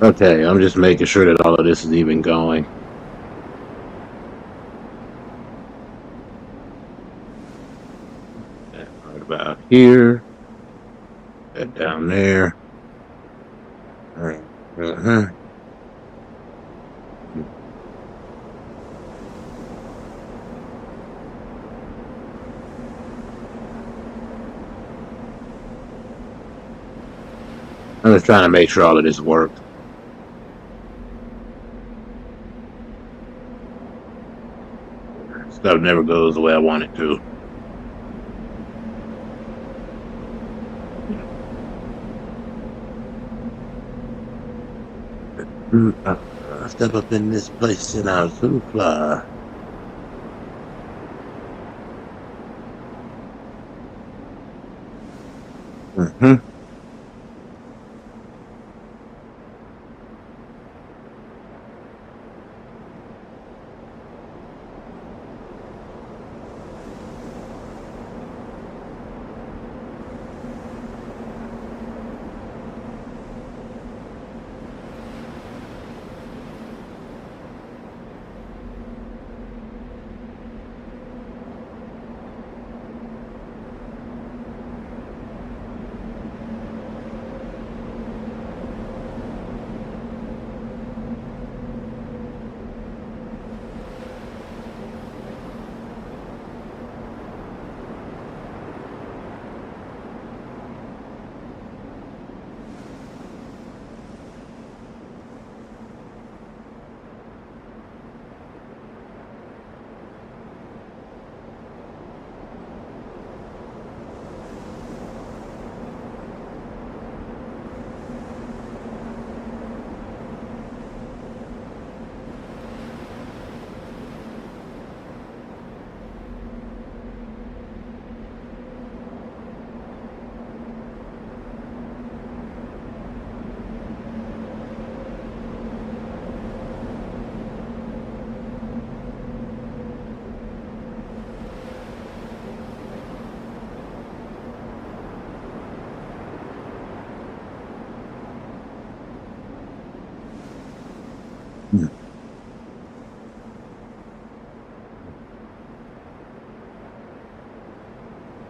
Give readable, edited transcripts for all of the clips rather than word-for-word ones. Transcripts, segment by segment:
Okay, I'm just making sure that all of this is even going. That right about here. That down there. Uh-huh. I'm just trying to make sure all of this works. Stuff never goes the way I want it to. Step up in this place and I'll soon fly. Mm-hmm.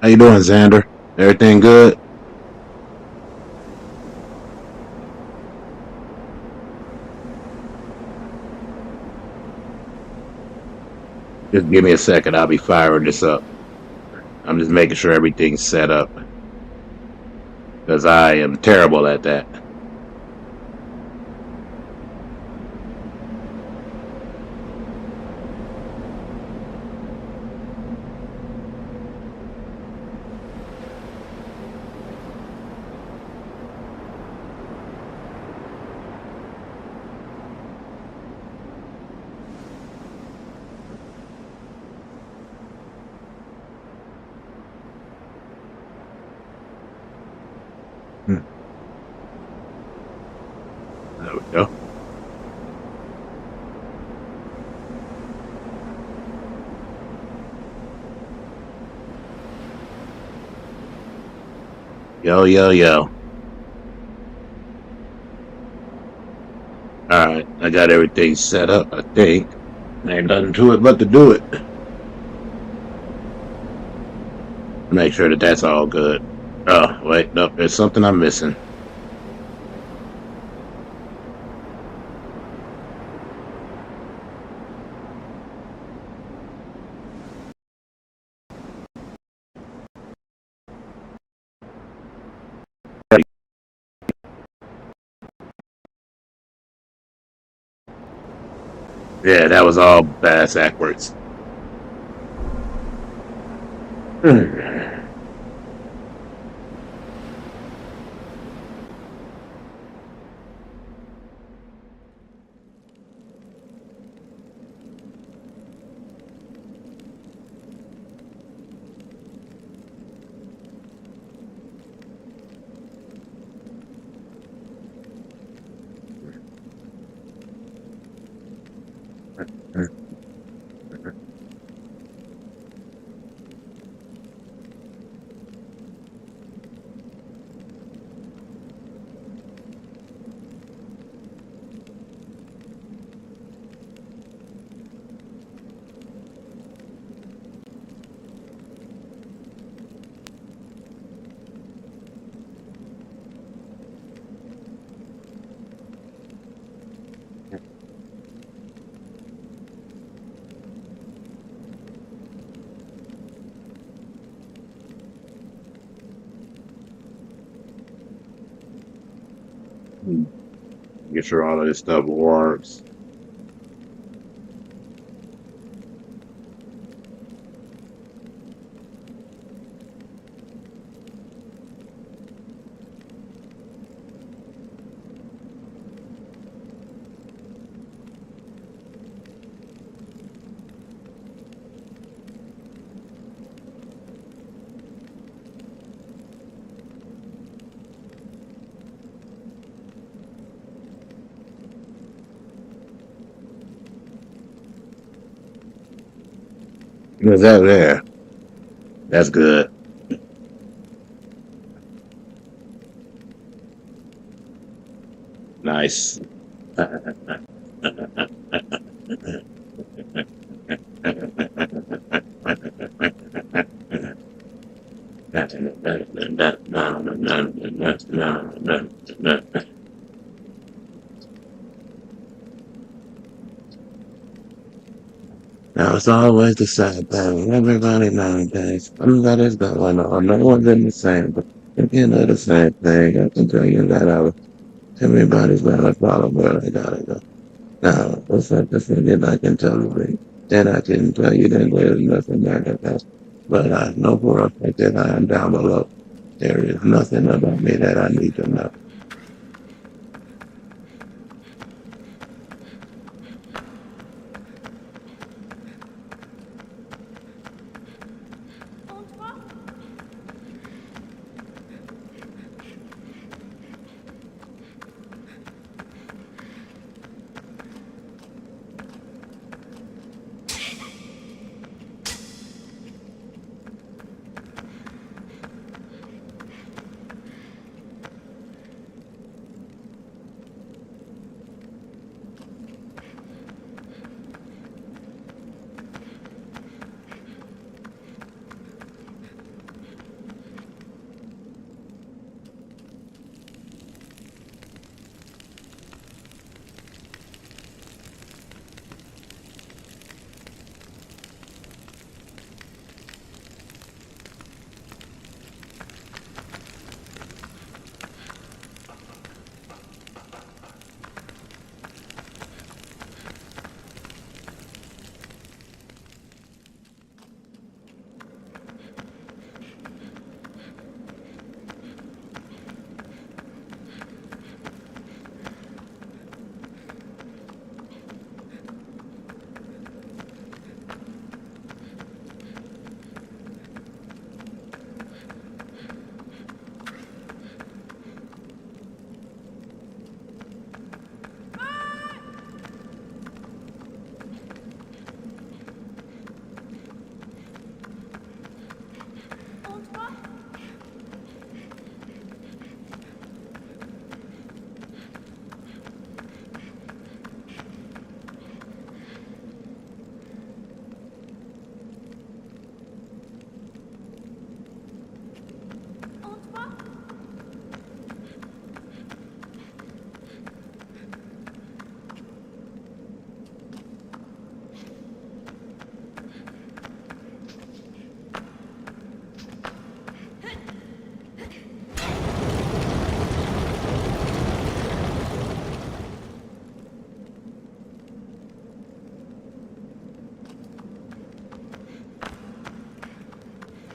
How you doing, Xander? Everything good? Just give me a second. I'll be firing this up. I'm just making sure everything's set up because I am terrible at that. Hmm. There we go. Yo, yo, yo. All right, I got everything set up, I think. Ain't nothing to it but to do it. Make sure that that's all good. Oh, wait, no, there's something I'm missing. Yeah, that was all backwards. Get sure all of this stuff works. What's that there? That's good. Nice. Now it's always the same thing. Everybody nowadays, that is going on. No one's in the same, but you know the same thing. I can tell you that everybody's got a problem where they gotta go. Now, what's that the thing that I can tell you? Then I can tell you that there's nothing there that has. But I know for a fact that I am down below. There is nothing about me that I need to know.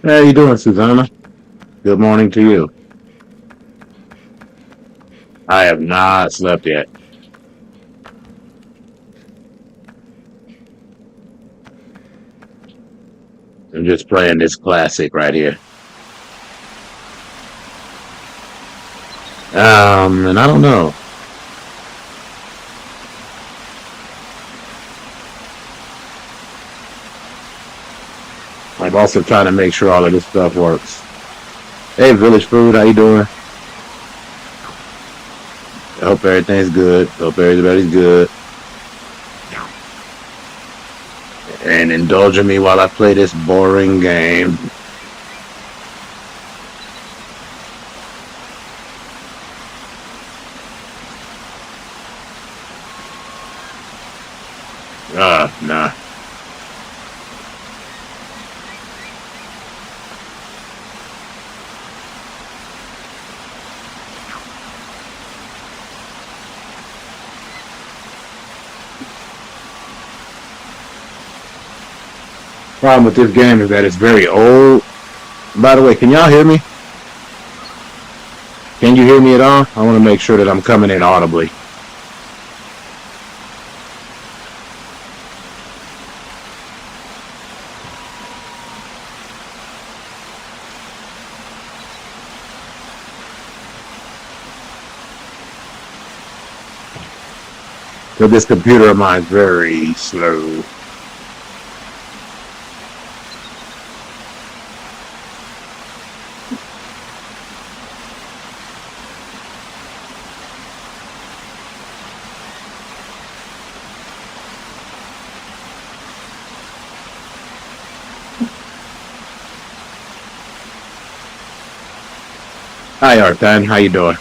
How you doing, Susanna? Good morning to you. I have not slept yet. I'm just playing this classic right here. And I don't know. I'm also trying to make sure all of this stuff works. Hey, Village Food, how you doing? I hope everything's good. Hope everybody's good. And indulging me while I play this boring game. Nah. Problem with this game is that it's very old. By the way, can y'all hear me? Can you hear me at all? I want to make sure that I'm coming in audibly. So this computer of mine is very slow. Hi, Arthan. How you doing?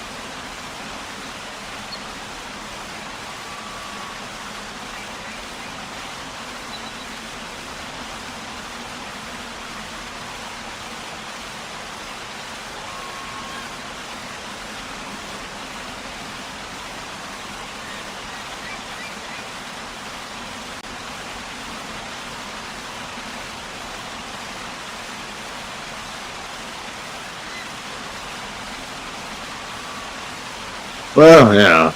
Well, yeah.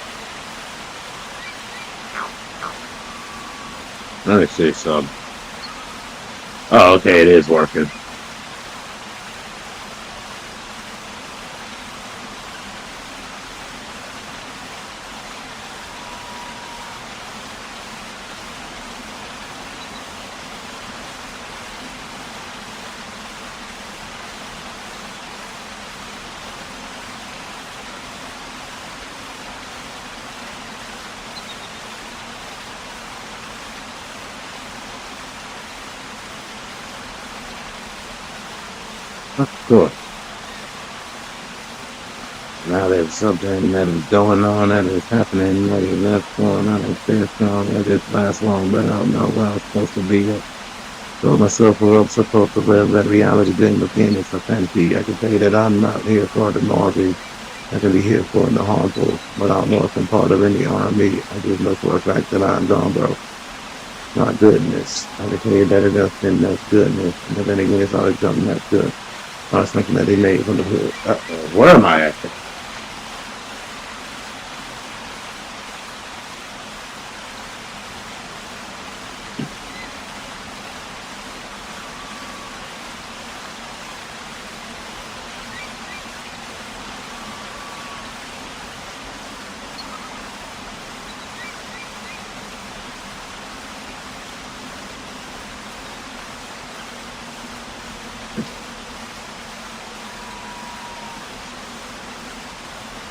Let me see some. Oh, okay, it is working. Cool. Now there's something that is going on that is happening, that is that's going on, it's this long, that just lasts long, but I don't know where I'm supposed to be. Told myself where I'm supposed to live, that reality game again is a fantasy. I can tell you that I'm not here for the noisy. I can be here for the harmful, but I don't know if I'm part of any army. I just know for a fact that I'm gone, bro. Not goodness. I can tell you that enough, that's goodness. But then again, it's always something that's good. I was thinking that they made from the hood. Where am I at?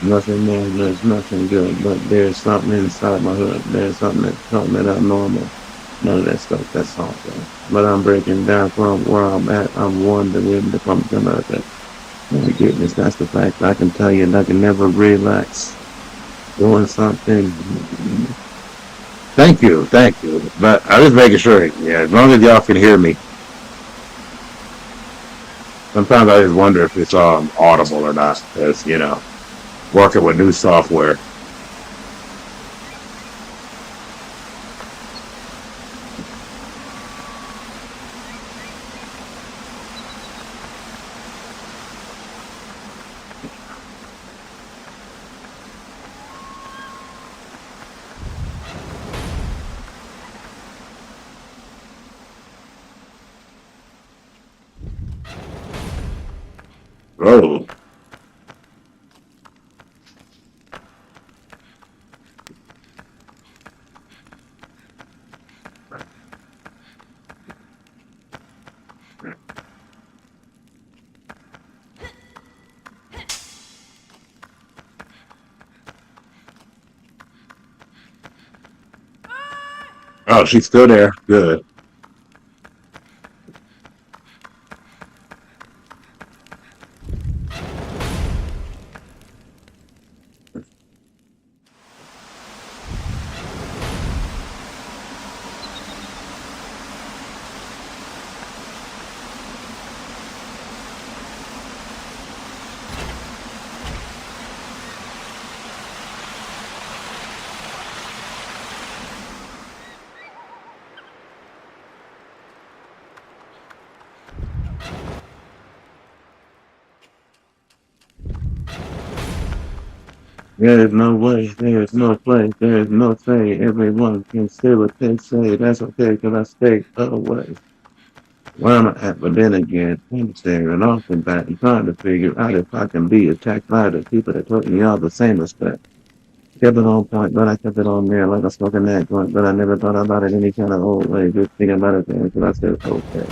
Nothing more, there's nothing good, but there's something inside my hood. There's something that abnormal. None of that stuff, that's all. But I'm breaking down from where I'm at. I'm one to live to come to America. My goodness, that's the fact. I can tell you, and I can never relax doing something. Thank you, thank you. But I was making sure, yeah, as long as y'all can hear me. Sometimes I just wonder if it's audible or not, because, working with new software. Oh, oh, she's still there. Good. There is no way, there is no place, there is no say. Everyone can say what they say. That's okay, cause I stay away. Where am I at? But then again, I'm staring off the bat and trying to figure out if I can be attacked by the people that taught me all the same respect. Kept it on point, but I kept it on there like a smoking that joint, but I never thought about it any kind of old way. Just thinking about it then, cause I said, okay.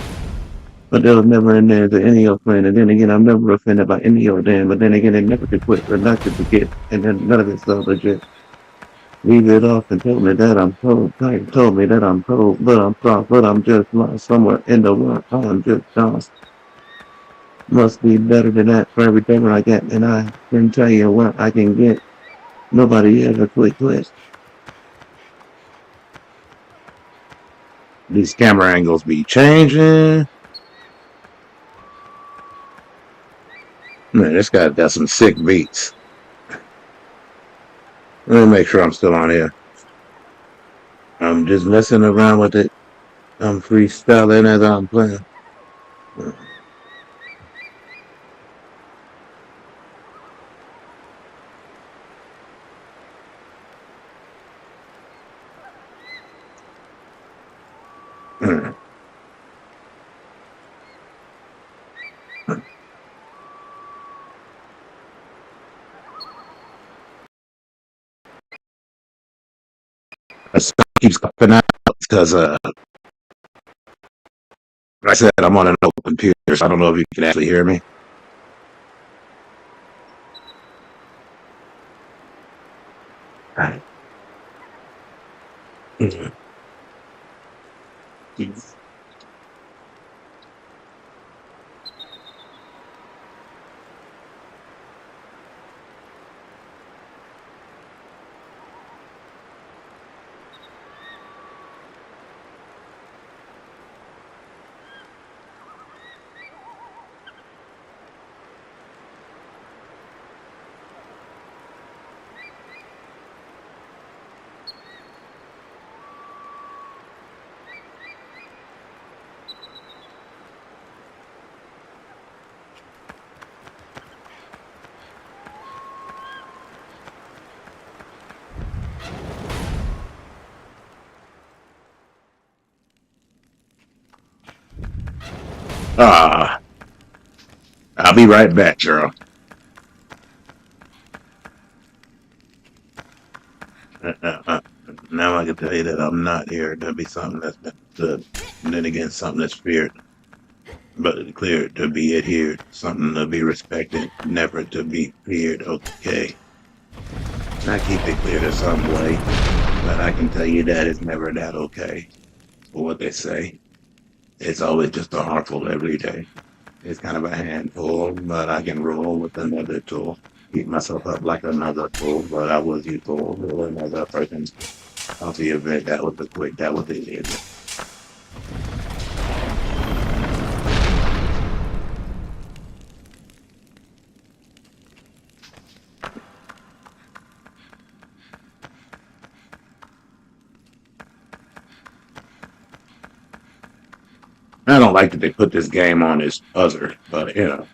But there was never an end to any old friend. And then again, I'm never offended by any old damn. But then again, they never could quit or not to forget. And then none of it's so legit. Leave it off and told me that I'm cold. Tight told me that I'm cold, but I'm soft, but I'm just lost somewhere in the world. I'm just lost. Must be better than that for every favor I get. And I can tell you what I can get. Nobody ever quit. These camera angles be changing. Man, this guy got some sick beats. Let me make sure I'm still on here. I'm just messing around with it. I'm freestyling as I'm playing. The stuff keeps popping out because, like I said, I'm on an open computer, so I don't know if you can actually hear me. Ah, I'll be right back, girl. Now I can tell you that I'm not here. That'd be something that's been stood. And then again, something that's feared, but clear to be adhered. Something to be respected, never to be feared. Okay. I keep it clear to some way, but I can tell you that it's never that okay. For what they say, it's always just a harmful every day. It's kind of a handful, but I can roll with another tool. Keep myself up like another tool, but I was useful for another person. Off the event, that was the quick, that was the end. I don't like that they put this game on as buzzer, but you know.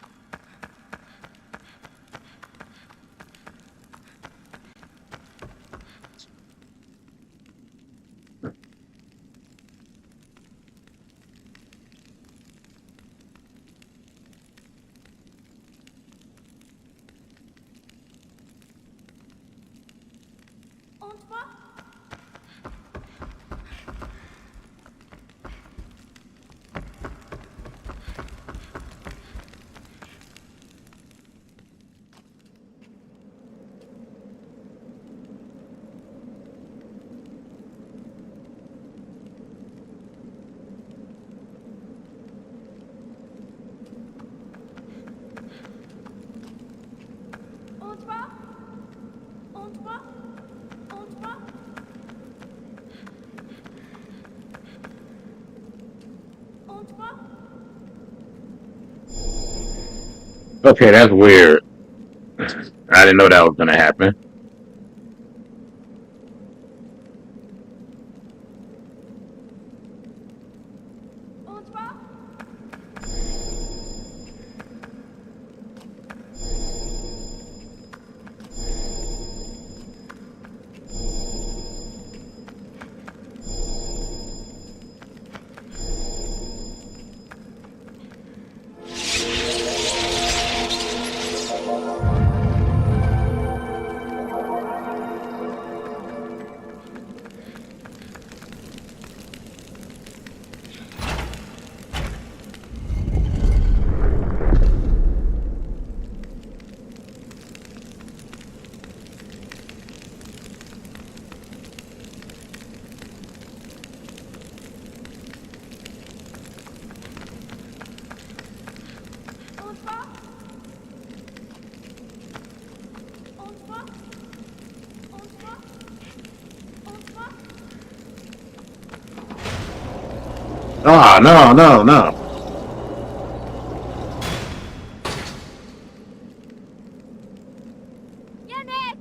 Okay, that's weird. I didn't know that was gonna happen. Oh, no, no, no. Yannick!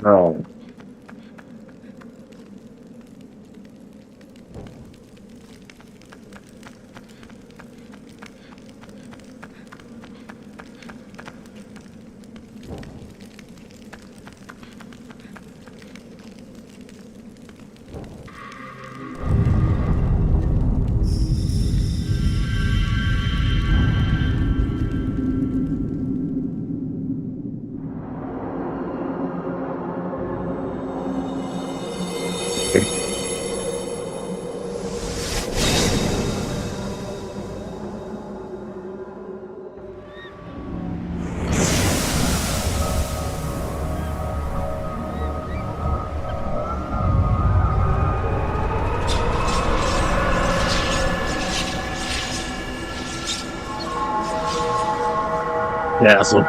No. Castle.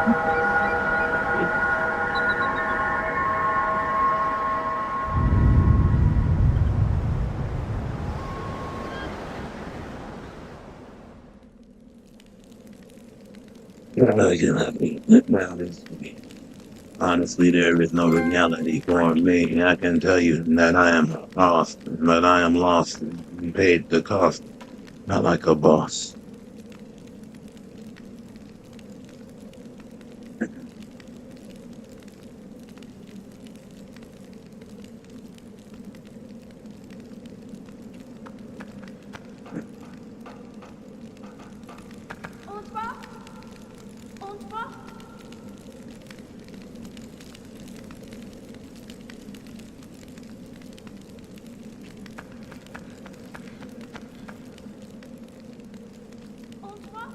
Honestly, there is no reality for me. I can tell you that I am lost, but I am lost and paid the cost, not like a boss. On se va? On se va? On se va?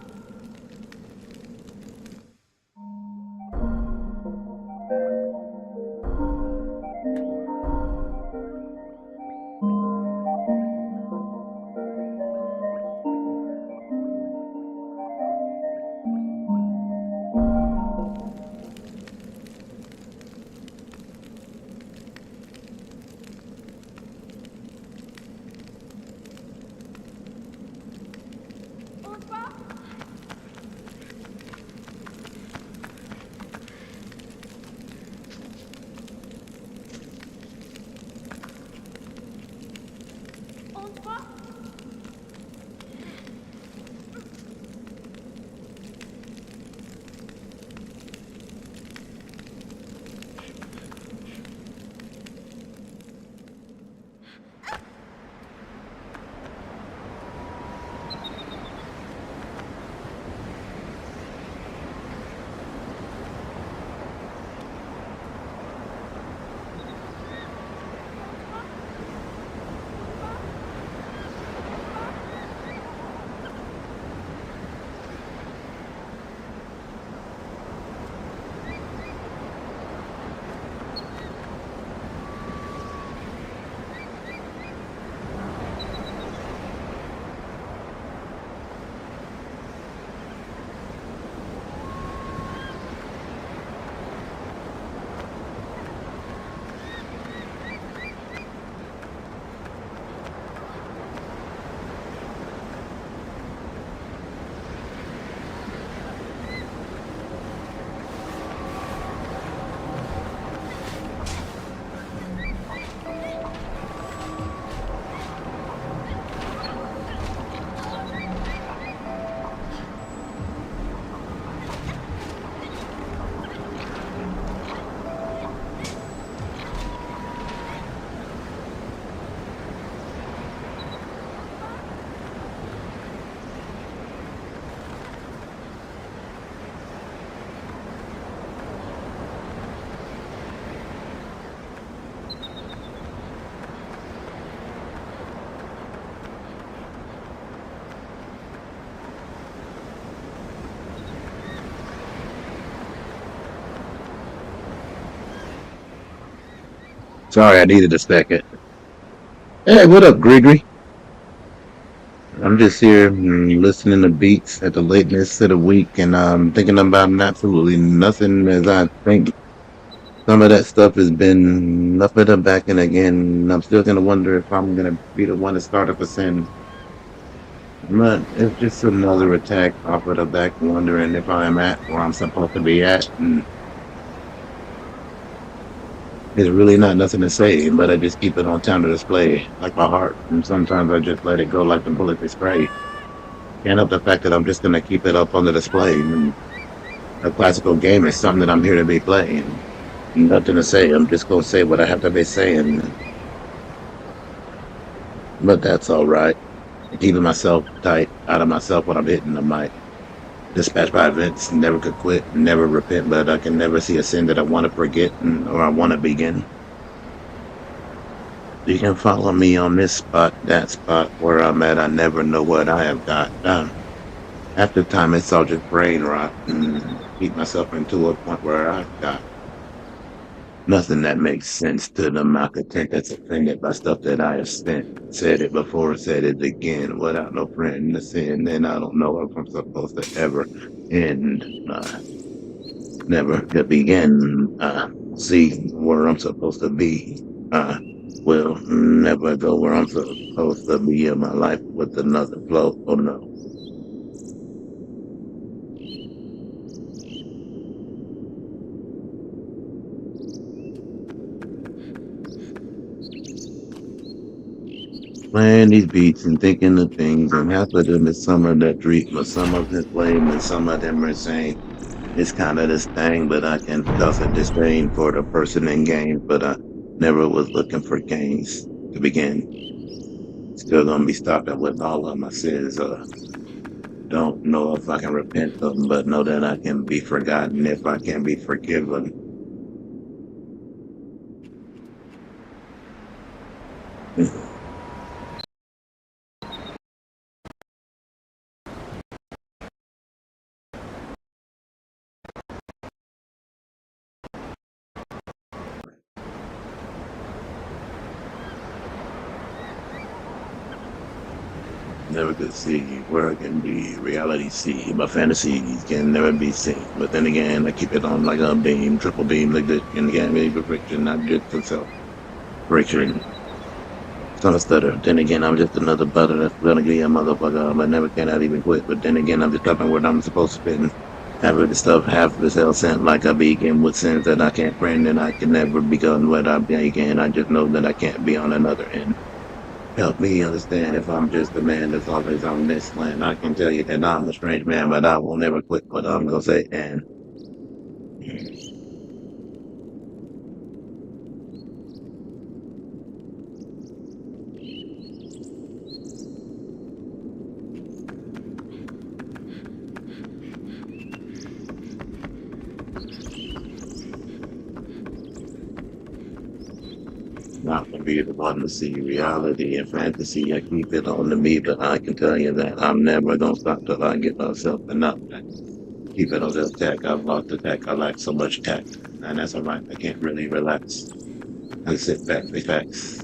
Sorry, I needed a second. Hey, what up, Gregory? I'm just here listening to beats at the lateness of the week, and thinking about absolutely nothing as I think some of that stuff has been up in the back, and again, I'm still gonna wonder if I'm gonna be the one to start up a sin. But it's just another attack off of the back, wondering if I am at where I'm supposed to be at. And there's really not nothing to say, but I just keep it on counter display, like my heart. And sometimes I just let it go like the bullet they spray. Can't help the fact that I'm just gonna keep it up on the display. And a classical game is something that I'm here to be playing. Nothing to say. I'm just gonna say what I have to be saying. But that's all right. Keeping myself tight out of myself when I'm hitting the mic. Dispatched by events, never could quit, never repent, but I can never see a sin that I want to forget or I want to begin. You can follow me on this spot, that spot, where I'm at. I never know what I have got. After time, it's all just brain rot and keep myself into a point where I've got nothing that makes sense to the malcontent that's offended by stuff that I have spent. Said it before, said it again, without no friend to sin. And I don't know if I'm supposed to ever end. Never to begin. See where I'm supposed to be. Will never go where I'm supposed to be in my life with another flow. Oh no. Playing these beats and thinking of things, and half of them is some of that dream, but some of it's lame, and some of them are saying it's kind of this thing, but I can toss a disdain for the person in games, but I never was looking for gains to begin. Still gonna be stopping with all of my sins. Don't know if I can repent of them, but know that I can be forgotten if I can be forgiven. Never could see where I can be. Reality see. My fantasies can never be seen. But then again, I keep it on like a beam, triple beam, like this. And again, maybe perfection, not just for self. Friction. It's not a stutter. Then again, I'm just another butter that's gonna be a motherfucker. I never cannot even quit. But then again, I'm just stopping where I'm supposed to spit. And half of the stuff, half of this hell sent like I begin with sins that I can't friend and I can never become what I begin. I just know that I can't be on another end. Help me understand if I'm just a man that's always on this land. I can tell you that I'm a strange man, but I will never quit what I'm gonna say. And not gonna be the one to see reality and fantasy. I keep it on to me, but I can tell you that I'm never gonna stop till I get myself enough. Keep it on the attack. I've lost the attack. I lack so much tact, and that's alright. I can't really relax and sit back. The facts.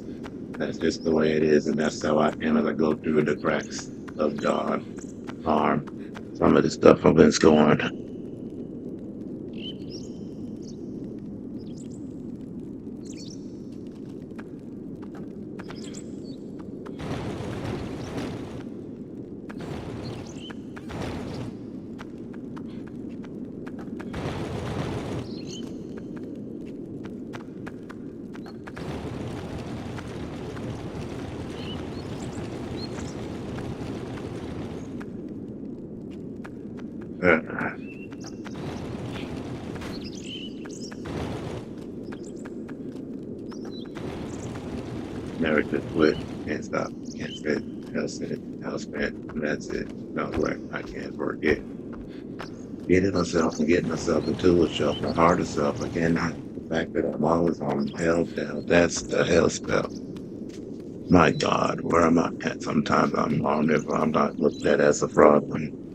That's just the way it is, and that's how I am as I go through the cracks of dawn, harm, some of the stuff I've been scorned. Uh, Never could quit, can't stop, can't spit, hell spent, and that's it. Don't work, I can't forget. Getting myself and getting myself into a shelf, the harder self, I cannot. The fact that I'm always on hell down, that's the hell spell. My God, where am I at? Sometimes I'm on if I'm not looked at as a fraud when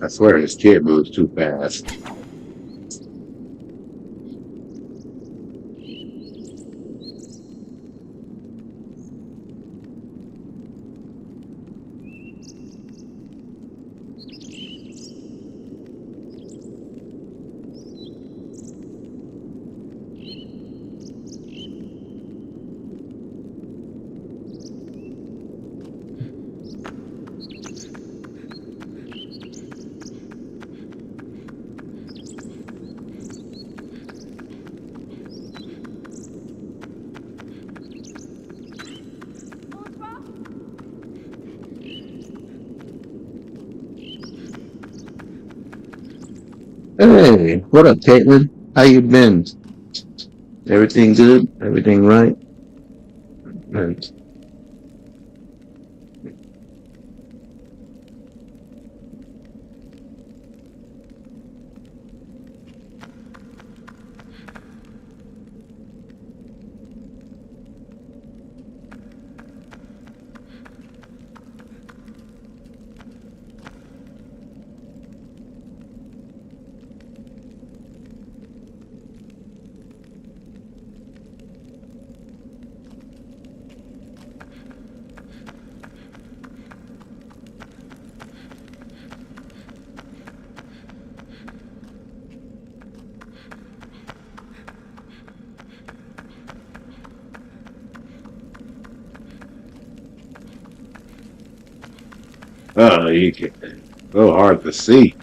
I swear this kid moves too fast. SpongeBob? Hey, what up, Caitlin? How you been? Everything good? Everything right? Man, oh, you get so hard to see.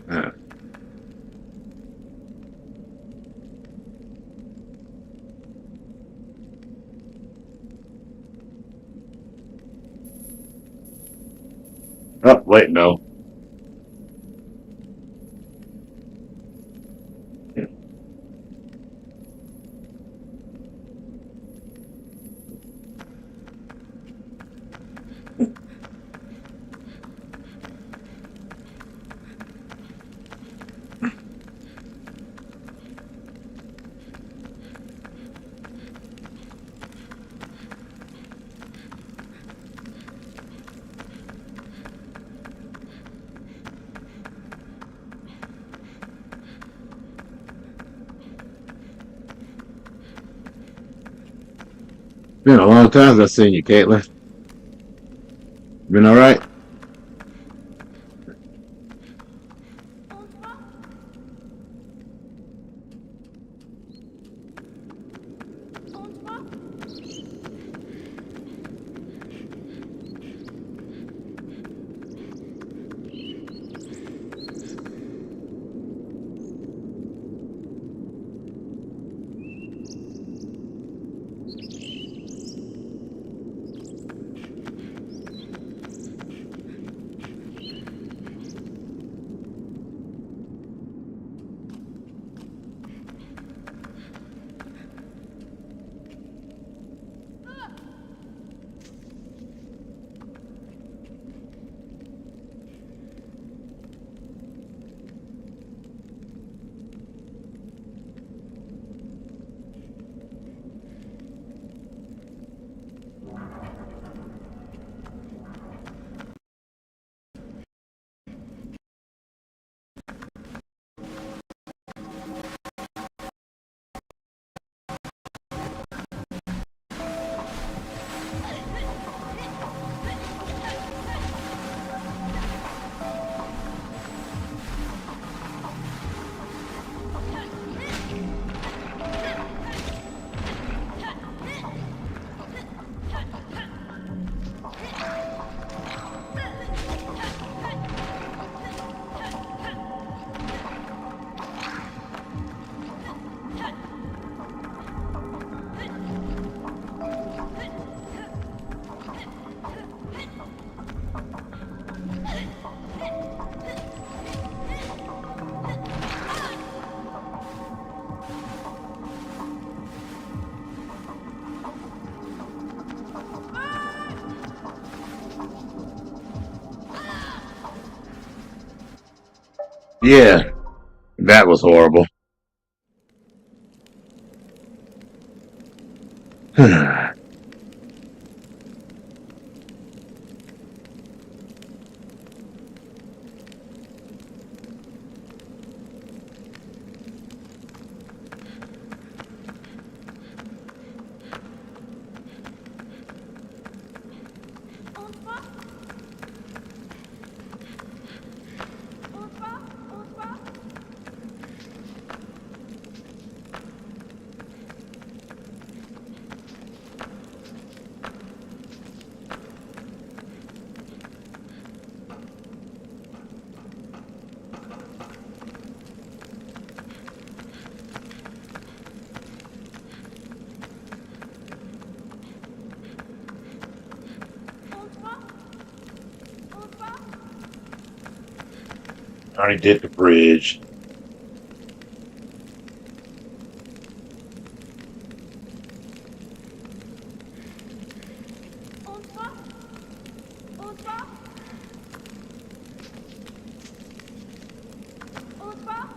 Uh, oh, wait, no. Been a long time since I've seen you, Caitlin. Been all right? SpongeBob? SpongeBob? Yeah, that was horrible. On va? On va? On va? On va? On va? I already did the bridge. On va? On va? On va?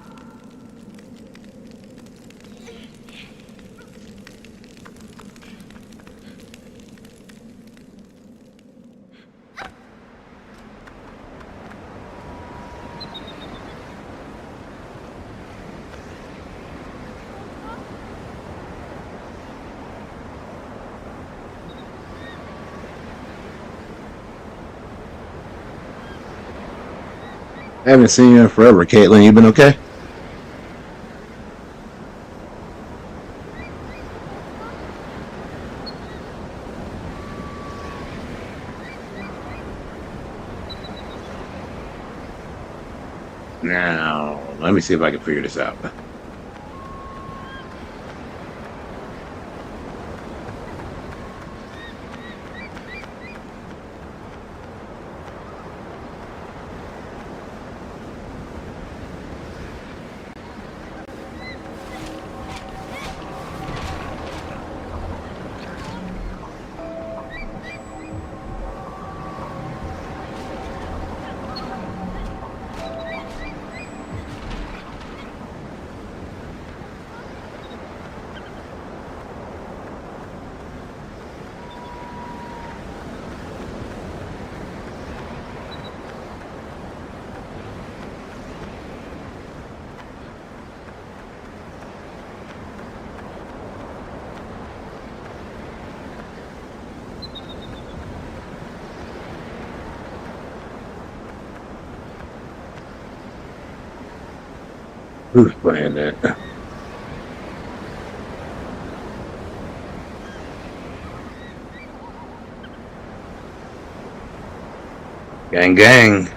I haven't seen you in forever, Caitlin. You been okay? Now, let me see if I can figure this out. Who's playing that? Gang, gang.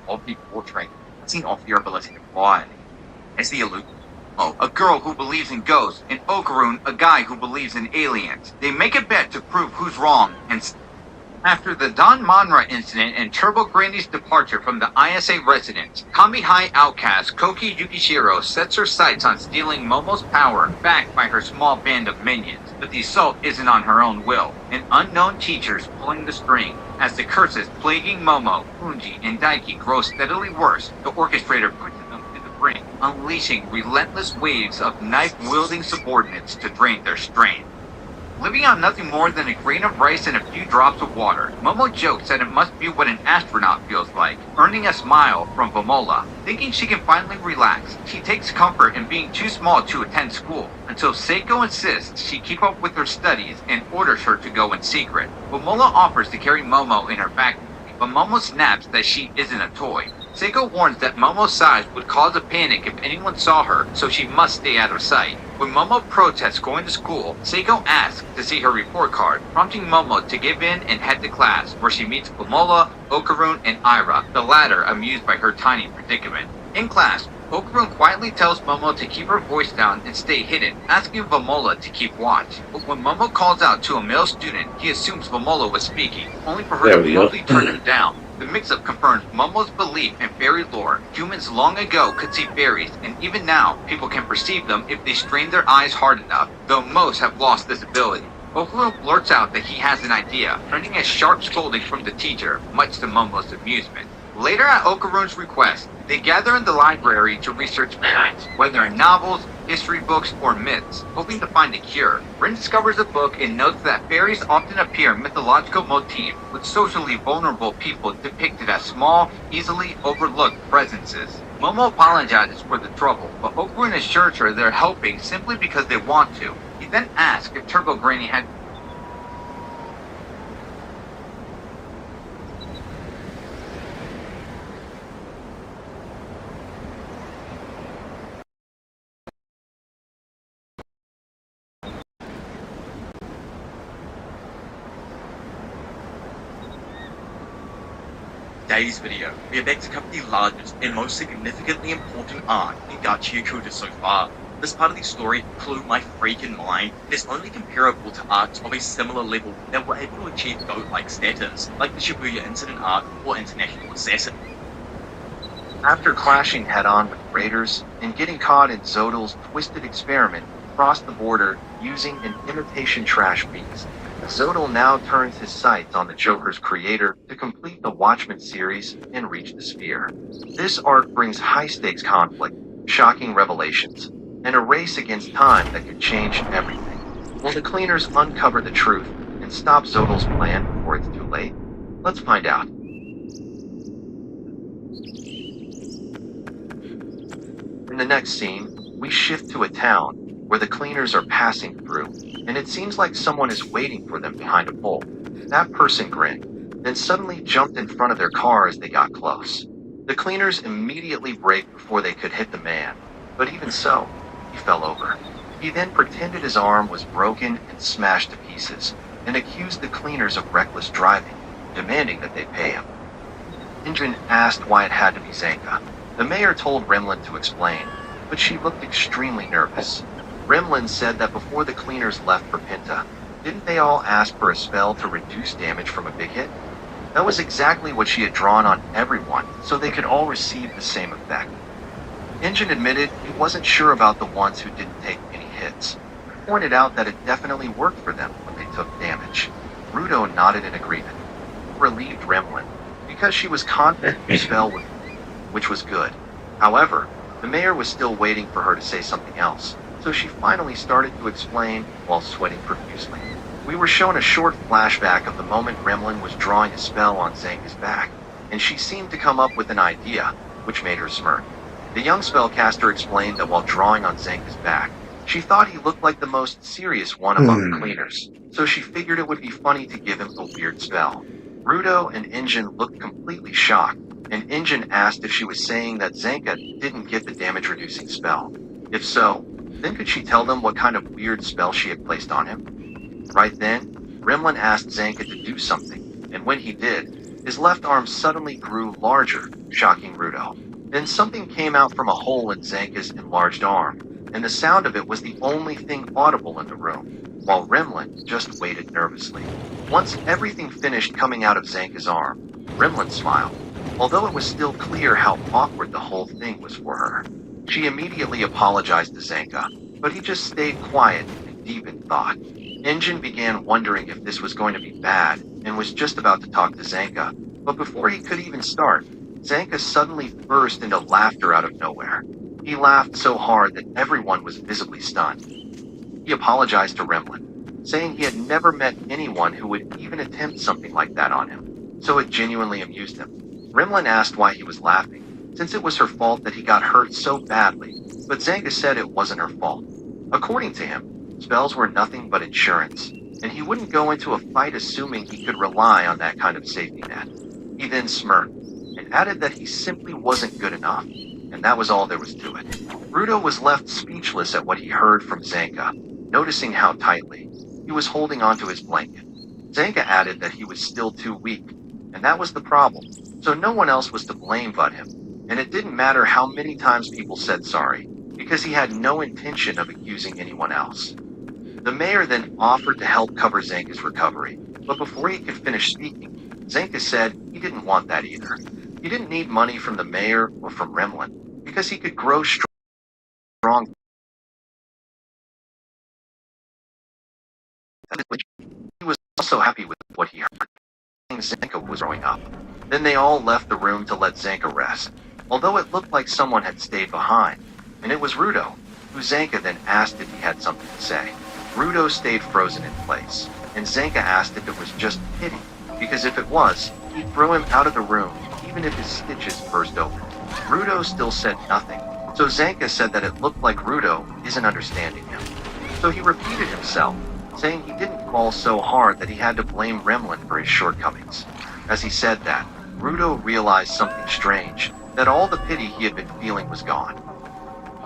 Of the portrait, bouncing off your ability to fly. As the illusion. Oh, a girl who believes in ghosts, and Okarun, a guy who believes in aliens. They make a bet to prove who's wrong, and After the Don Monra incident and Turbo Granny's departure from the ISA residence, Kami High outcast Koki Yukishiro sets her sights on stealing Momo's power backed by her small band of minions. But the assault isn't on her own will, and unknown teachers pulling the string. As the curses plaguing Momo, Funji, and Daiki grow steadily worse, the orchestrator pushes them to the brink, unleashing relentless waves of knife-wielding subordinates to drain their strength. Living on nothing more than a grain of rice and a few drops of water, Momo jokes that it must be what an astronaut feels like, earning a smile from Vomola. Thinking she can finally relax, she takes comfort in being too small to attend school, until Seiko insists she keep up with her studies and orders her to go in secret. Vomola offers to carry Momo in her backpack, but Momo snaps that she isn't a toy. Seiko warns that Momo's size would cause a panic if anyone saw her, so she must stay out of sight. When Momo protests going to school, Seiko asks to see her report card, prompting Momo to give in and head to class, where she meets Vomola, Okarun, and Ira, the latter amused by her tiny predicament. In class, Okarun quietly tells Momo to keep her voice down and stay hidden, asking Vomola to keep watch. But when Momo calls out to a male student, he assumes Vomola was speaking, only for her There to we go. promptly turn him down. The mix-up confirms Momo's belief in fairy lore. Humans long ago could see fairies, and even now, people can perceive them if they strain their eyes hard enough, though most have lost this ability. Okarun blurts out that he has an idea, earning a sharp scolding from the teacher, much to Momo's amusement. Later at Okarun's request, they gather in the library to research fairies, whether in novels, history books, or myths, hoping to find a cure. Rin discovers a book and notes that fairies often appear in mythological motifs, with socially vulnerable people depicted as small, easily overlooked presences. Momo apologizes for the trouble, but Okarun assures her they're helping simply because they want to. He then asks if Turbo Granny had today's video, we are back to cover the largest and most significantly important arc in Gachiakuta so far. This part of the story blew my freaking mind. It's only comparable to arcs of a similar level that were able to achieve GOAT-like status, like the Shibuya Incident arc or International Assassin. After clashing head-on with raiders and getting caught in Zodal's twisted experiment across the border using an imitation trash beast, Zodal now turns his sights on the Joker's creator to complete the Watchmen series and reach the sphere. This arc brings high-stakes conflict, shocking revelations, and a race against time that could change everything. Will the cleaners uncover the truth and stop Zodal's plan before it's too late? Let's find out. In the next scene, we shift to a town where the cleaners are passing through, and it seems like someone is waiting for them behind a pole. That person grinned, then suddenly jumped in front of their car as they got close. The cleaners immediately braked before they could hit the man, but even so, he fell over. He then pretended his arm was broken and smashed to pieces, and accused the cleaners of reckless driving, demanding that they pay him. Injin asked why it had to be Zanka. The mayor told Remlin to explain, but she looked extremely nervous. Remlin said that before the cleaners left for Pinta, didn't they all ask for a spell to reduce damage from a big hit? That was exactly what she had drawn on everyone, so they could all receive the same effect. Injin admitted he wasn't sure about the ones who didn't take any hits. He pointed out that it definitely worked for them when they took damage. Rudo nodded in agreement. Relieved Remlin, because she was confident the spell would, which was good. However, the mayor was still waiting for her to say something else, so she finally started to explain while sweating profusely. We were shown a short flashback of the moment Remlin was drawing a spell on Zanka's back, and she seemed to come up with an idea, which made her smirk. The young spellcaster explained that while drawing on Zanka's back, she thought he looked like the most serious one among the cleaners, so she figured it would be funny to give him a weird spell. Rudo and Injin looked completely shocked, and Injin asked if she was saying that Zanka didn't get the damage-reducing spell. If so, then could she tell them what kind of weird spell she had placed on him? Right then, Remlin asked Zanka to do something, and when he did, his left arm suddenly grew larger, shocking Rudo. Then something came out from a hole in Zanka's enlarged arm, and the sound of it was the only thing audible in the room. while Remlin just waited nervously. Once everything finished coming out of Zanka's arm, Remlin smiled, although it was still clear how awkward the whole thing was for her. She immediately apologized to Zanka, but he just stayed quiet and deep in thought. Engine began wondering if this was going to be bad and was just about to talk to Zanka, but before he could even start, Zanka suddenly burst into laughter out of nowhere. He laughed so hard that everyone was visibly stunned. He apologized to Remlin, saying he had never met anyone who would even attempt something like that on him, so it genuinely amused him. Remlin asked why he was laughing, since it was her fault that he got hurt so badly, but Zanka said it wasn't her fault. According to him, spells were nothing but insurance, and he wouldn't go into a fight assuming he could rely on that kind of safety net. He then smirked, and added that he simply wasn't good enough, and that was all there was to it. Rudo was left speechless at what he heard from Zanka, noticing how tightly he was holding onto his blanket. Zanka added that he was still too weak, and that was the problem, so no one else was to blame but him, and it didn't matter how many times people said sorry, because he had no intention of accusing anyone else. The mayor then offered to help cover Zanka's recovery, but before he could finish speaking, Zanka said he didn't want that either. He didn't need money from the mayor or from Remlin, because he could grow strong. He was also happy with what he heard. Zanka was growing up. Then they all left the room to let Zanka rest, although it looked like someone had stayed behind, and it was Rudo, who Zanka then asked if he had something to say. Rudo stayed frozen in place, and Zanka asked if it was just pity, because if it was, he'd throw him out of the room, even if his stitches burst open. Rudo still said nothing, so Zanka said that it looked like Rudo isn't understanding him. So he repeated himself, saying he didn't fall so hard that he had to blame Remlin for his shortcomings. As he said that, Rudo realized something strange, that all the pity he had been feeling was gone.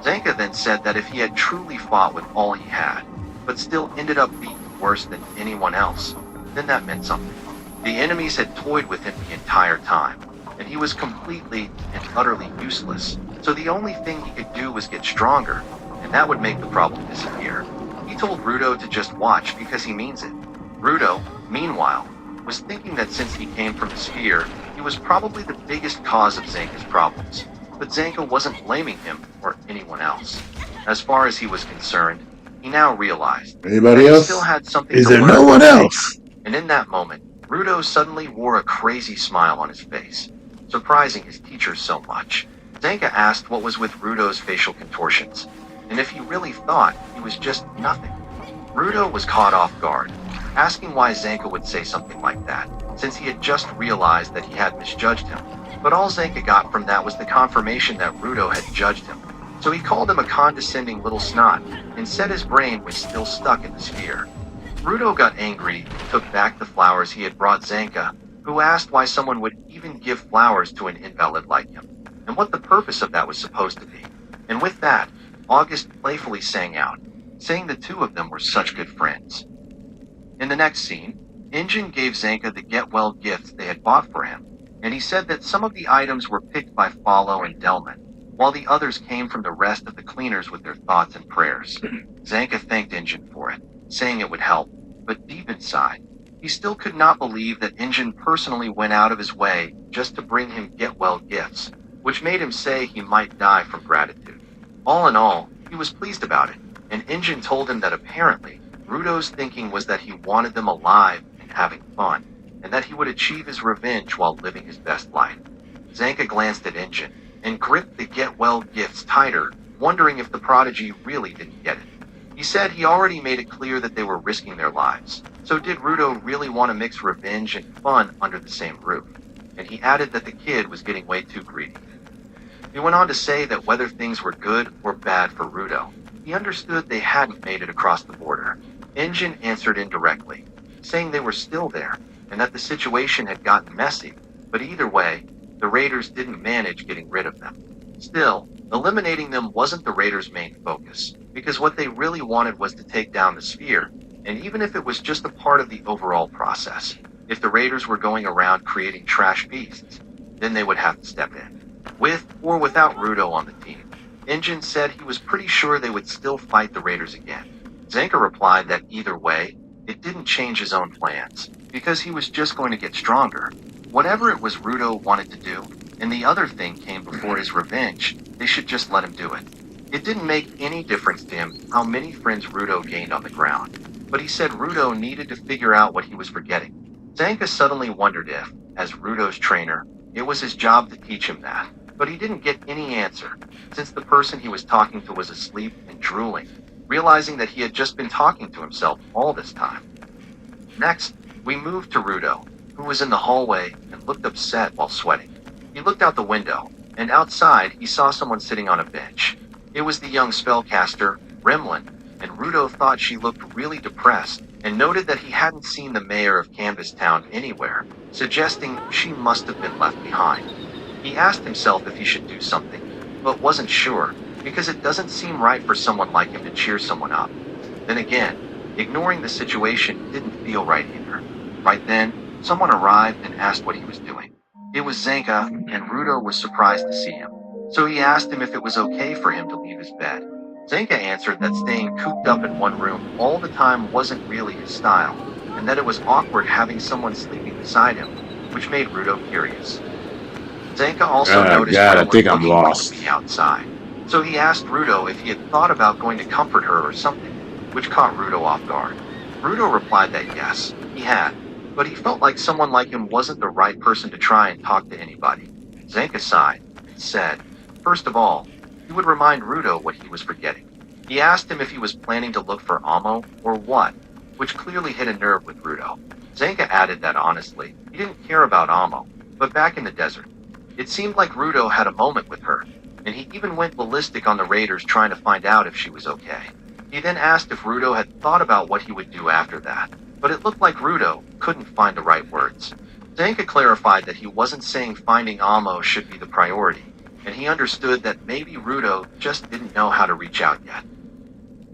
Zanka then said that if he had truly fought with all he had, but still ended up being worse than anyone else, then that meant something. The enemies had toyed with him the entire time, and he was completely and utterly useless, so the only thing he could do was get stronger, and that would make the problem disappear. He told Rudo to just watch because he means it. Rudo, meanwhile, was thinking that since he came from the sphere, he was probably the biggest cause of Zanka's problems, but Zanka wasn't blaming him or anyone else. As far as he was concerned, he now realized Anybody that he else? still had something Is to there learn no from one Zanka. else? And in that moment, Rudo suddenly wore a crazy smile on his face, surprising his teachers so much. Zanka asked what was with Rudo's facial contortions, and if he really thought he was just nothing. Rudo was caught off guard, asking why Zanka would say something like that, since he had just realized that he had misjudged him. But all Zanka got from that was the confirmation that Rudo had judged him. So he called him a condescending little snot, and said his brain was still stuck in the sphere. Rudo got angry and took back the flowers he had brought Zanka, who asked why someone would even give flowers to an invalid like him, and what the purpose of that was supposed to be. And with that, August playfully sang out, saying the two of them were such good friends. In the next scene, Injin gave Zanka the get-well gifts they had bought for him, and he said that some of the items were picked by Follow and Delman, while the others came from the rest of the cleaners with their thoughts and prayers. Zanka thanked Injin for it, saying it would help, but deep inside, he still could not believe that Injin personally went out of his way just to bring him get-well gifts, which made him say he might die from gratitude. All in all, he was pleased about it, and Injin told him that apparently, Rudo's thinking was that he wanted them alive and having fun, and that he would achieve his revenge while living his best life. Zanka glanced at Injin, and gripped the get-well gifts tighter, wondering if the prodigy really didn't get it. He said he already made it clear that they were risking their lives, so did Rudo really want to mix revenge and fun under the same roof? And he added that the kid was getting way too greedy. He went on to say that whether things were good or bad for Rudo, he understood they hadn't made it across the border. Injin answered indirectly, saying they were still there, and that the situation had gotten messy, but either way, the raiders didn't manage getting rid of them. Still, eliminating them wasn't the raiders' main focus, because what they really wanted was to take down the sphere, and even if it was just a part of the overall process, if the raiders were going around creating trash beasts, then they would have to step in. With or without Rudo on the team, Injin said he was pretty sure they would still fight the raiders again. Zanka replied that either way, it didn't change his own plans, because he was just going to get stronger. Whatever it was Rudo wanted to do, and the other thing came before his revenge, they should just let him do it. It didn't make any difference to him how many friends Rudo gained on the ground, but he said Rudo needed to figure out what he was forgetting. Zanka suddenly wondered if, as Rudo's trainer, it was his job to teach him that, but he didn't get any answer, since the person he was talking to was asleep and drooling, realizing that he had just been talking to himself all this time. Next, we moved to Rudo, who was in the hallway and looked upset while sweating. He looked out the window, and outside he saw someone sitting on a bench. It was the young spellcaster, Remlin, and Rudo thought she looked really depressed and noted that he hadn't seen the mayor of Canvas Town anywhere, suggesting she must have been left behind. He asked himself if he should do something, but wasn't sure, because it doesn't seem right for someone like him to cheer someone up. Then again, ignoring the situation didn't feel right either. Right then, someone arrived and asked what he was doing. It was Zanka, and Rudo was surprised to see him. So he asked him if it was okay for him to leave his bed. Zanka answered that staying cooped up in one room all the time wasn't really his style, and that it was awkward having someone sleeping beside him, which made Rudo curious. Zanka also noticed God, I Remlin think I'm looking lost. to be outside, so he asked Rudo if he had thought about going to comfort her or something, which caught Rudo off guard. Rudo replied that yes, he had, but he felt like someone like him wasn't the right person to try and talk to anybody. Zanka sighed and said, first of all, he would remind Rudo what he was forgetting. He asked him if he was planning to look for Amo or what, which clearly hit a nerve with Rudo. Zanka added that honestly, he didn't care about Amo, but back in the desert. It seemed like Rudo had a moment with her, and he even went ballistic on the raiders trying to find out if she was okay. He then asked if Rudo had thought about what he would do after that, but it looked like Rudo couldn't find the right words. Zanka clarified that he wasn't saying finding Amo should be the priority, and he understood that maybe Rudo just didn't know how to reach out yet.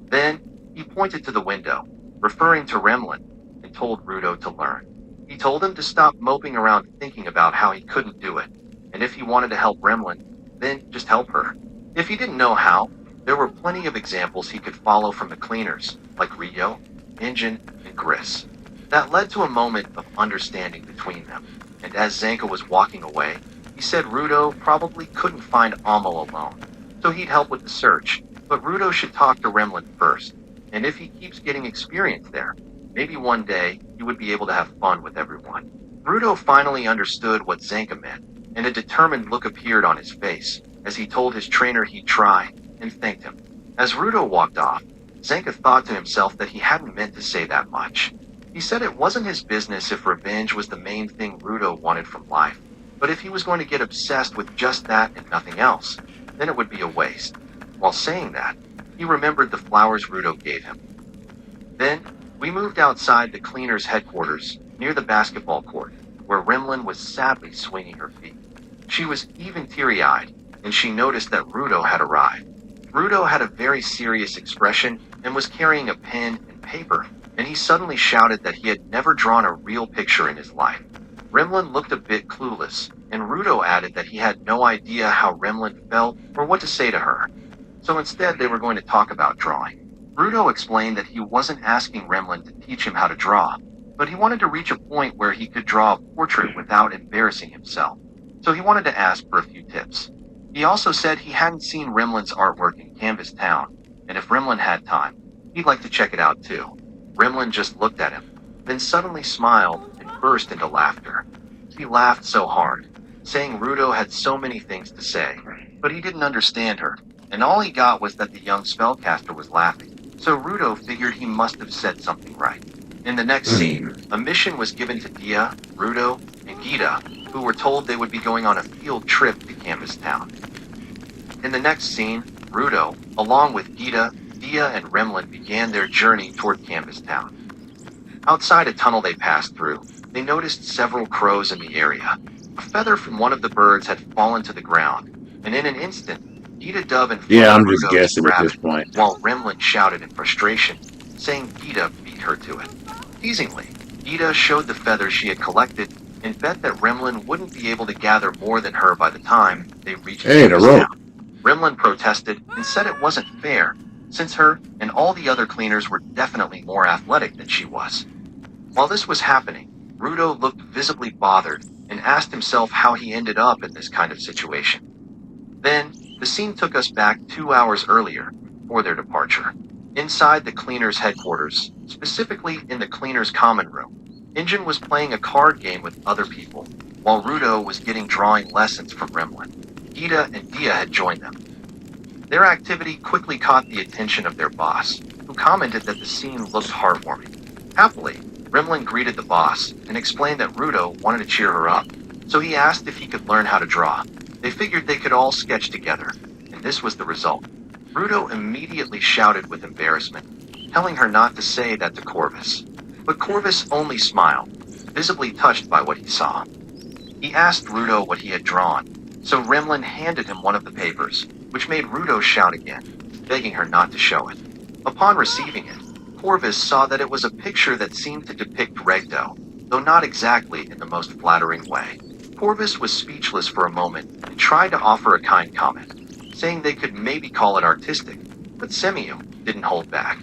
Then, he pointed to the window, referring to Remlin, and told Rudo to learn. He told him to stop moping around thinking about how he couldn't do it, and if he wanted to help Remlin, then just help her. If he didn't know how, there were plenty of examples he could follow from the cleaners, like Rio, Engine, and Gris. That led to a moment of understanding between them, and as Zanka was walking away, he said Rudo probably couldn't find Amo alone, so he'd help with the search, but Rudo should talk to Remlin first, and if he keeps getting experience there, maybe one day he would be able to have fun with everyone. Rudo finally understood what Zanka meant, and a determined look appeared on his face as he told his trainer he'd try, and thanked him. As Rudo walked off, Zanka thought to himself that he hadn't meant to say that much. He said it wasn't his business if revenge was the main thing Rudo wanted from life, but if he was going to get obsessed with just that and nothing else, then it would be a waste. While saying that, he remembered the flowers Rudo gave him. Then, we moved outside the cleaner's headquarters, near the basketball court, where Remlin was sadly swinging her feet. She was even teary-eyed, and she noticed that Rudo had arrived. Rudo had a very serious expression and was carrying a pen and paper, and he suddenly shouted that he had never drawn a real picture in his life. Remlin looked a bit clueless, and Rudo added that he had no idea how Remlin felt or what to say to her. So instead they were going to talk about drawing. Rudo explained that he wasn't asking Remlin to teach him how to draw, but he wanted to reach a point where he could draw a portrait without embarrassing himself. So he wanted to ask for a few tips. He also said he hadn't seen Remlin's artwork in Canvas Town, and if Remlin had time, he'd like to check it out too. Remlin just looked at him, then suddenly smiled and burst into laughter. He laughed so hard, saying Rudo had so many things to say, but he didn't understand her, and all he got was that the young spellcaster was laughing. So Rudo figured he must have said something right. In the next scene, a mission was given to Dia, Rudo, and Gita, who were told they would be going on a field trip to Canvas Town. In the next scene, Rudo, along with Gita, Dia, and Remlin began their journey toward Canvas Town. Outside a tunnel they passed through, they noticed several crows in the area. A feather from one of the birds had fallen to the ground, and in an instant, Gita dove in front Yeah, of I'm just Rudo to guessing at grab this it, point. while Remlin shouted in frustration, saying Gita beat her to it. Teasingly, Gita showed the feather she had collected and bet that Remlin wouldn't be able to gather more than her by the time they reached Hey, the Canvas rope. Town. Remlin protested and said it wasn't fair, since her and all the other cleaners were definitely more athletic than she was. While this was happening, Rudo looked visibly bothered and asked himself how he ended up in this kind of situation. Then, the scene took us back 2 hours earlier, for their departure. Inside the cleaners' headquarters, specifically in the cleaners' common room, Injun was playing a card game with other people, while Rudo was getting drawing lessons from Remlin. Gita and Dia had joined them. Their activity quickly caught the attention of their boss, who commented that the scene looked heartwarming. Happily, Remlin greeted the boss and explained that Rudo wanted to cheer her up, so he asked if he could learn how to draw. They figured they could all sketch together, and this was the result. Rudo immediately shouted with embarrassment, telling her not to say that to Corvus. But Corvus only smiled, visibly touched by what he saw. He asked Rudo what he had drawn, so Remlin handed him one of the papers, which made Rudo shout again, begging her not to show it. Upon receiving it, Corvus saw that it was a picture that seemed to depict Regdo, though not exactly in the most flattering way. Corvus was speechless for a moment and tried to offer a kind comment, saying they could maybe call it artistic, but Semiu didn't hold back.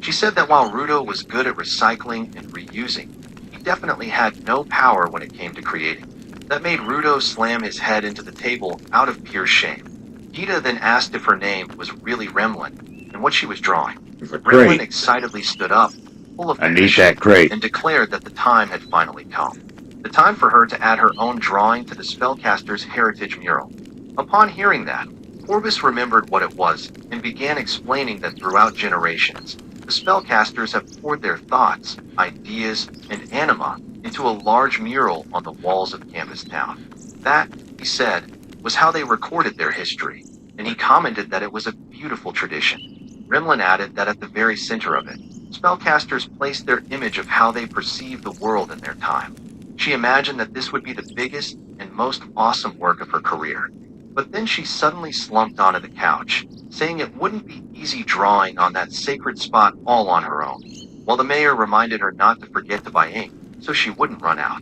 She said that while Rudo was good at recycling and reusing, he definitely had no power when it came to creating. That made Rudo slam his head into the table out of pure shame. Gita then asked if her name was really Remlin and what she was drawing. Remlin excitedly stood up, full of conviction, and declared that the time had finally come. The time for her to add her own drawing to the spellcaster's heritage mural. Upon hearing that, Corvus remembered what it was and began explaining that throughout generations, the spellcasters have poured their thoughts, ideas, and anima into a large mural on the walls of Canvas Town. That, he said, was how they recorded their history, and he commented that it was a beautiful tradition. Remlin added that at the very center of it, spellcasters placed their image of how they perceived the world in their time. She imagined that this would be the biggest and most awesome work of her career. But then she suddenly slumped onto the couch, saying it wouldn't be easy drawing on that sacred spot all on her own, while the mayor reminded her not to forget to buy ink, so she wouldn't run out.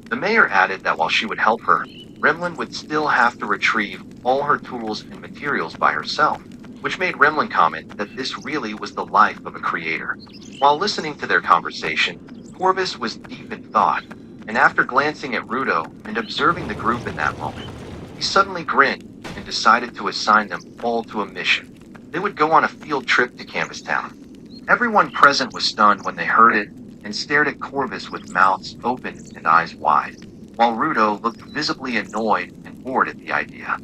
The mayor added that while she would help her, Remlin would still have to retrieve all her tools and materials by herself, which made Remlin comment that this really was the life of a creator. While listening to their conversation, Corvus was deep in thought, and after glancing at Rudo and observing the group in that moment, he suddenly grinned and decided to assign them all to a mission. They would go on a field trip to Canvas Town. Everyone present was stunned when they heard it and stared at Corvus with mouths open and eyes wide, while Rudo looked visibly annoyed and bored at the idea.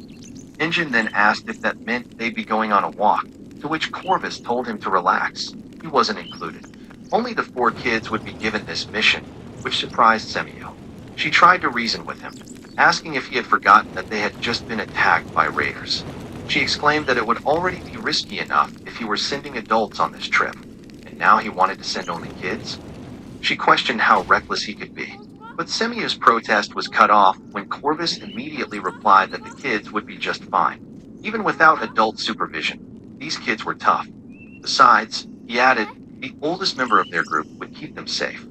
Injun then asked if that meant they'd be going on a walk, to which Corvus told him to relax. He wasn't included. Only the 4 kids would be given this mission, which surprised Semiu. She tried to reason with him, asking if he had forgotten that they had just been attacked by raiders. She exclaimed that it would already be risky enough if he were sending adults on this trip, and now he wanted to send only kids? She questioned how reckless he could be, but Semiu's protest was cut off when Corvus immediately replied that the kids would be just fine. Even without adult supervision, these kids were tough. Besides, he added, the oldest member of their group would keep them safe.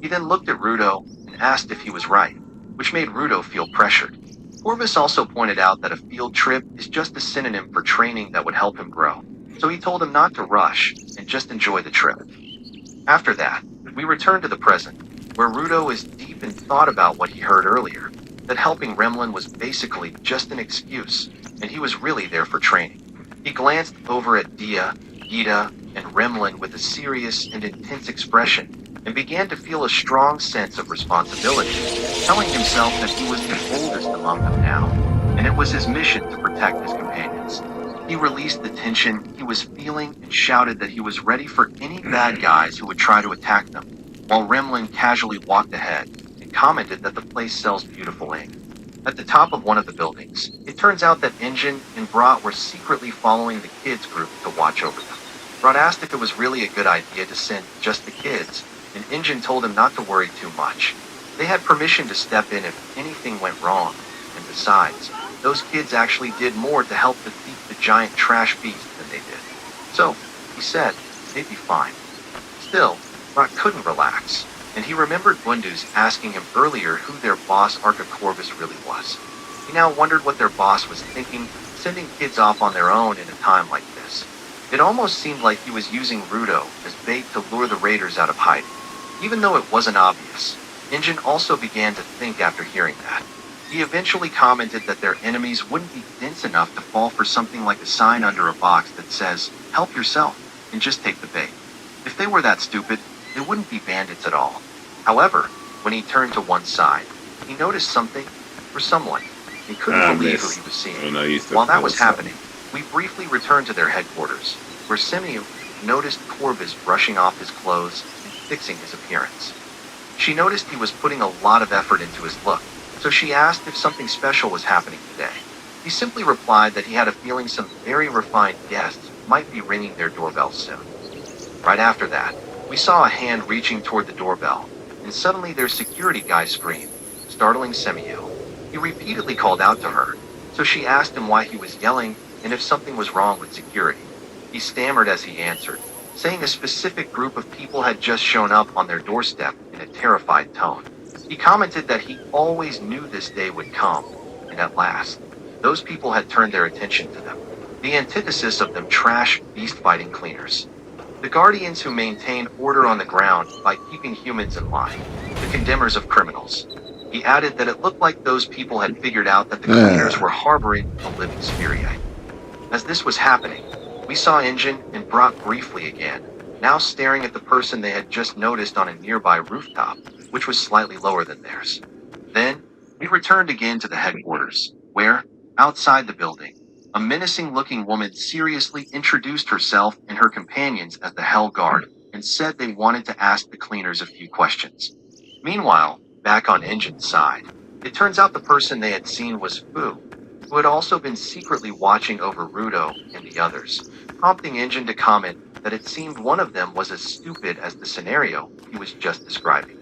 He then looked at Rudo and asked if he was right, which made Rudo feel pressured. Corvus also pointed out that a field trip is just a synonym for training that would help him grow, so he told him not to rush and just enjoy the trip. After that, we returned to the present, where Rudo is deep in thought about what he heard earlier, that helping Remlin was basically just an excuse, and he was really there for training. He glanced over at Dia, Gita, and Remlin with a serious and intense expression, and began to feel a strong sense of responsibility, telling himself that he was the oldest among them now, and it was his mission to protect his companions. He released the tension he was feeling and shouted that he was ready for any bad guys who would try to attack them, while Remlin casually walked ahead and commented that the place sells beautiful ink. At the top of one of the buildings, it turns out that Injun and Brat were secretly following the kids group to watch over them. Brat asked if it was really a good idea to send just the kids, and Injun told him not to worry too much. They had permission to step in if anything went wrong, and besides, those kids actually did more to help defeat the giant trash beast than they did. So, he said, they'd be fine. Still, Brat couldn't relax, and he remembered Bundu's asking him earlier who their boss Arca Corvus really was. He now wondered what their boss was thinking, sending kids off on their own in a time like this. It almost seemed like he was using Rudo as bait to lure the raiders out of hiding. Even though it wasn't obvious, Injun also began to think after hearing that. He eventually commented that their enemies wouldn't be dense enough to fall for something like a sign under a box that says, "Help yourself," and just take the bait. If they were that stupid, they wouldn't be bandits at all. However, when he turned to one side, he noticed something or someone. He couldn't believe who he was seeing. While that was happening, we briefly returned to their headquarters, where Simeon noticed Corvus brushing off his clothes and fixing his appearance. She noticed he was putting a lot of effort into his look, so she asked if something special was happening today. He simply replied that he had a feeling some very refined guests might be ringing their doorbell soon. Right after that, we saw a hand reaching toward the doorbell, and suddenly their security guy screamed, startling Semiyu. He repeatedly called out to her, so she asked him why he was yelling and if something was wrong with security. He stammered as he answered, saying a specific group of people had just shown up on their doorstep in a terrified tone. He commented that he always knew this day would come, and at last, those people had turned their attention to them. The antithesis of them trash, beast-fighting cleaners. The guardians who maintain order on the ground by keeping humans in line. The condemners of criminals. He added that it looked like those people had figured out that the cleaners were harboring a living Spiriite. As this was happening, we saw Injun and Brock briefly again, now staring at the person they had just noticed on a nearby rooftop, which was slightly lower than theirs. Then, we returned again to the headquarters, where, outside the building, a menacing-looking woman seriously introduced herself and her companions as the Hell Guard and said they wanted to ask the cleaners a few questions. Meanwhile, back on Injun's side, it turns out the person they had seen was Fu, who had also been secretly watching over Rudo and the others, prompting Injun to comment that it seemed one of them was as stupid as the scenario he was just describing.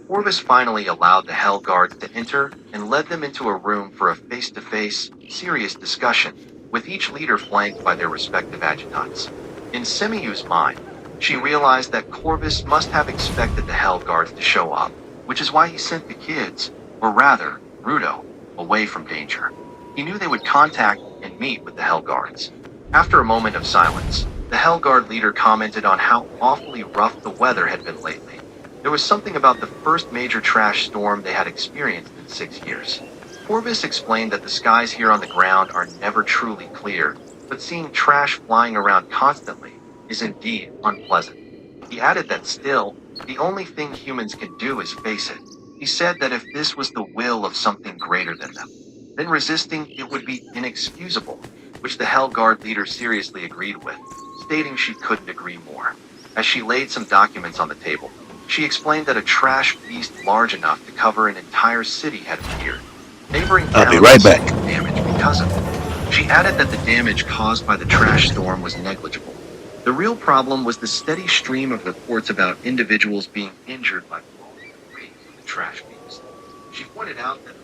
Orvis finally allowed the Hell Guards to enter and led them into a room for a face-to-face, serious discussion, with each leader flanked by their respective adjutants. In Semiyu's mind, she realized that Corvus must have expected the Hell Guards to show up, which is why he sent the kids, or rather, Rudo, away from danger. He knew they would contact and meet with the Hell Guards. After a moment of silence, the Hell Guard leader commented on how awfully rough the weather had been lately. There was something about the first major trash storm they had experienced in 6 years. Corvus explained that the skies here on the ground are never truly clear, but seeing trash flying around constantly is indeed unpleasant. He added that still, the only thing humans can do is face it. He said that if this was the will of something greater than them, then resisting it would be inexcusable, which the Hell Guard leader seriously agreed with, stating she couldn't agree more. As she laid some documents on the table, she explained that a trash beast large enough to cover an entire city had appeared. Neighboring I'll be towns right had back. suffered damage because of it. She added that the damage caused by the trash storm was negligible. The real problem was the steady stream of reports about individuals being injured by falling debris from the trash beast. She pointed out that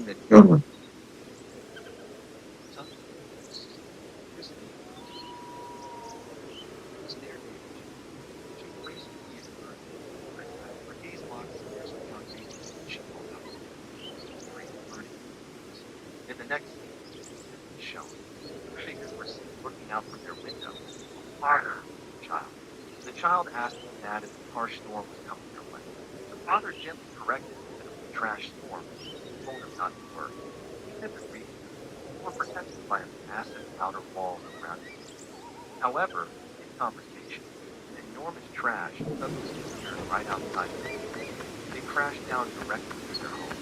that Oh, suddenly this staircase. She raced to the bird. Her gaze locked scarcely on Reed. She called out, "Great burning flames." In the next scene, Susan was shown. Two figures were seen looking out from their window. A father and a child. The child asked his dad if a harsh storm was coming their way. The father gently corrected him that it was a trash storm. He told him not to worry. Even if it reached them, they were protected by a massive outer wall surrounding them. However, mid-conversation, an enormous trash suddenly appeared right outside the window. They crashed down directly into their home.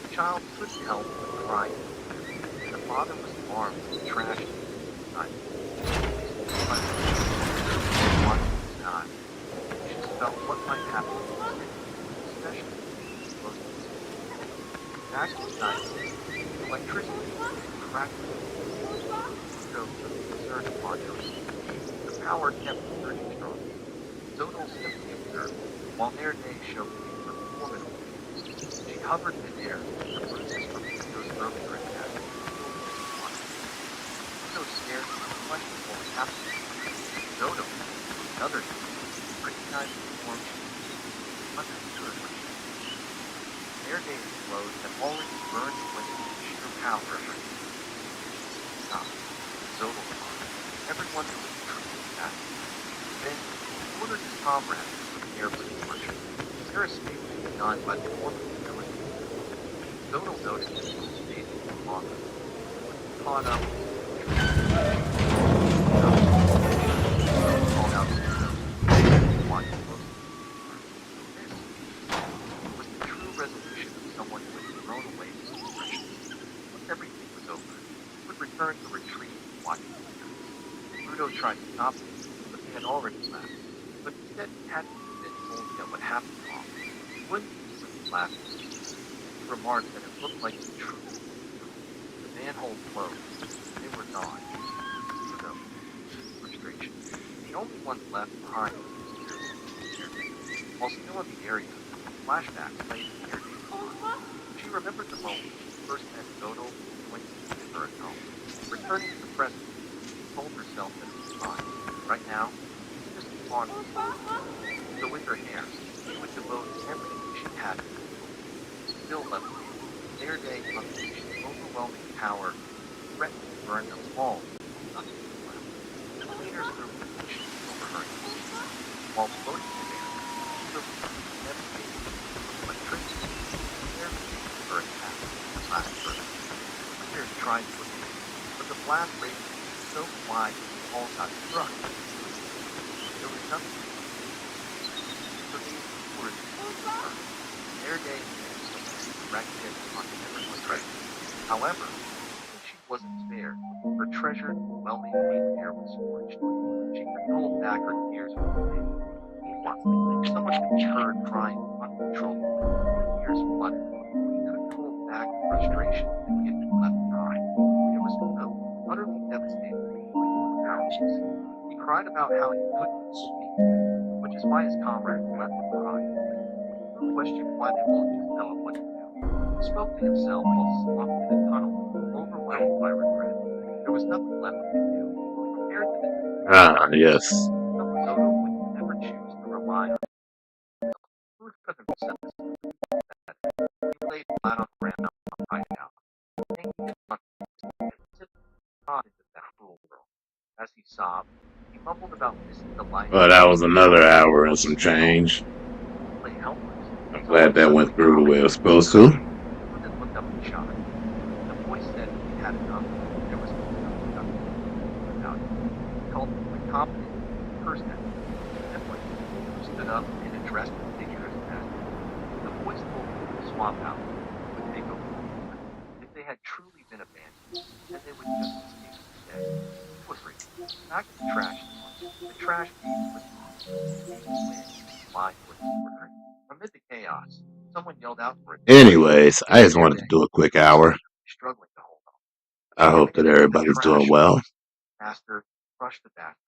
The child couldn't help but cry in fear, and the father was alarmed that the trash inside. He stood by the window, watching the sky, anxious about what might happen to the city, especially close to the city. Back inside, the electricity began crackling. Pluto took concern upon noticing. The power kept surging strong. Zodal simply observed, while Nerday showed her formidable. She hovered in air, the bruises from Pluto's earlier attack still missed one. Pluto stared and questioned what was happening. Zodal, another human, recognized the form she was understood what she was doing. Nerday explode had already burned away the sheer power of her. Stopped. Zodal thought. Everyone was truly fast. Then he ordered his comrades to prepare for departure. Their escape would be done by the former ability. Zodal noticed that he was fading no longer. When he caught up, called out to Zodal, watching closely. This was the true resolution of someone who had thrown away his depression. Once everything was over, he would return to retreat and watch the others. Pluto tried to stop him, but they had already left. But instead he hadn't been told yet what happened to him. He wouldn't easily laugh. He remarked that it looked like the truth. The manhole closed. They were gone. Pluto, frustration. The only ones left behind was Nerday. While still in the area, flashbacks played in Nerday's mind. She remembered the moment she first met Zodal and went to visit her at home. Returning to the present, she told herself that it was fine. Right now, she's just a pawn. So with her hair, she would devote everything she had to it. Still level, Nerday unleashed overwhelming power, threatened to burn them all, not to the ground. The cleaners threw conditions over her head. While floating in air, she released devastating electricity, nearly making her attack the last burst. The cleaners tried to escape, but the blast radius was so wide that they all got struck. There was nothing to do. So these words her. Nerday managed to direct hit on everyone's right. However, since she wasn't spared, her treasured, well-maintained hair was scorched. She couldn't hold back her tears for the day. Meanwhile, someone could be heard crying uncontrollably, with tears flooding. He couldn't hold back the frustration that he had been left behind. It was utterly devastated, powerless. He cried about how he couldn't speak, which is why his comrades left him behind. Who questioned why they won't just tell him what to do. He spoke to himself while slumped in a tunnel, overwhelmed by regret. There was nothing left he could do. Compared to the yes. Zodal would never choose to rely on who could have said this. He laid flat on the ground, hiding out. Thinking on into that cruel world. As he sobbed, he mumbled about missing the life. Well, that was another hour and some change. Lay helpless. I'm glad that went through the way it was supposed to. Then looked up in shock. The voice said he had enough. There was nothing about it. He called him a competent, cursed at him. Then stood up and addressed the figure as master. The voice told him to swap out, would take over. If they had truly been abandoned, then they would just escape instead. He was right. Back in the trash store, the trash can was wind fly towards the corner. Amid the chaos, someone yelled out for it. Anyways, I just wanted to do a quick hour. Struggling to hold on. I hope that everybody's doing well. Master crushed the basket.